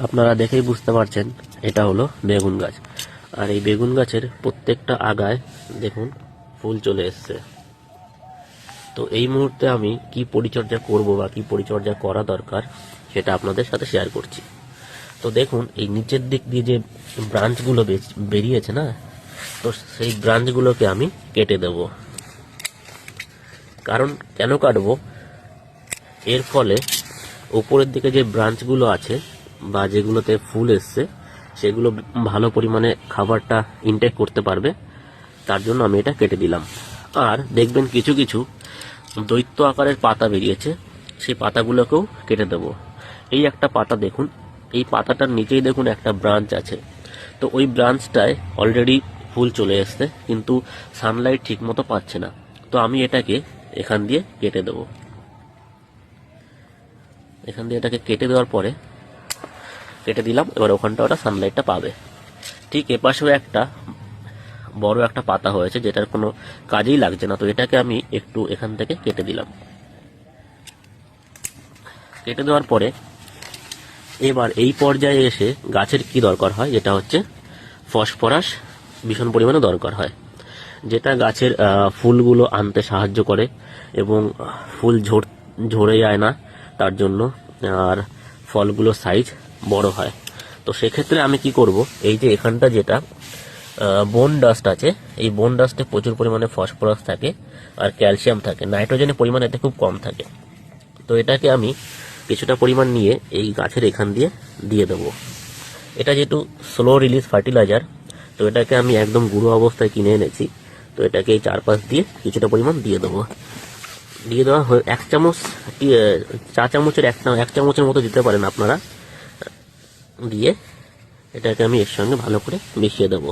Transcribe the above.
আপনারা দেখেই বুঝতে পারছেন এটা হলো বেগুন গাছ। আর এই বেগুন গাছের প্রত্যেকটা আগায় দেখুন ফুল চলে এসছে। তো এই মুহূর্তে আমি কি পরিচর্যা করব বা কি পরিচর্যা করা দরকার সেটা আপনাদের সাথে শেয়ার করছি। তো দেখুন এই নিচের দিক দিয়ে যে ব্রাঞ্চগুলো বেরিয়েছে না, তো সেই ব্রাঞ্চগুলোকে আমি কেটে দেব। কারণ কেন কাটবো, এর ফলে উপরের দিকে যে ব্রাঞ্চগুলো আছে বা যেগুলোতে ফুল এসছে সেগুলো ভালো পরিমাণে খাবারটা ইনটেক করতে পারবে, তার জন্য আমি এটা কেটে দিলাম। আর দেখবেন কিছু কিছু দৈত্য আকারের পাতা বেরিয়েছে, সেই পাতাগুলোকেও কেটে দেব। এই একটা পাতা দেখুন, এই পাতাটার নিচেই দেখুন একটা ব্রাঞ্চ আছে, তো ওই ব্রাঞ্চটায় অলরেডি ফুল চলে এসছে কিন্তু সানলাইট ঠিক মতো পাচ্ছে না, তো আমি এটাকে এখান দিয়ে কেটে দেব। এখান দিয়ে এটাকে কেটে দেওয়ার পরে কেটে দিলাম, এবার ওখানটা ওটা সানলাইটটা পাবে। ঠিক এপাশেও একটা বড় একটা পাতা হয়েছে যেটার কোনো কাজেই লাগছে না, তো এটাকে আমি একটু এখান থেকে কেটে দিলাম। কেটে দেওয়ার পরে এবার এই পর্যায়ে এসে গাছের কি দরকার হয়, যেটা হচ্ছে ফসফরাস ভীষণ পরিমাণে দরকার হয়, যেটা গাছের ফুলগুলো আনতে সাহায্য করে এবং ফুল ঝরে যায় না তার জন্য, আর ফলগুলো সাইজ বড় হয়। তো সেক্ষেত্রে আমি কি করব, এই যে এখানটা যেটা বোন ডাস্ট আছে, এই বোন ডাস্টে প্রচুর পরিমাণে ফসফরাস থাকে আর ক্যালসিয়াম থাকে, নাইট্রোজেনের পরিমাণ এতে খুব কম থাকে। তো এটাকে আমি কিছুটা পরিমাণ নিয়ে এই গাছের এখান দিয়ে দিয়ে দেবো। এটা যেহেতু স্লো রিলিজ ফার্টিলাইজার, তো এটাকে আমি একদম গুঁড়ো অবস্থায় কিনে এনেছি, তো এটাকে এই চারপাশ দিয়ে কিছুটা পরিমাণ দিয়ে দেবো। দিয়ে দেওয়া এক চামচ, চা চামচের এক চামচের মতো দিতে পারেন আপনারা। দিয়ে এটাকে আমি এর সঙ্গে ভালো করে মিশিয়ে দেবো।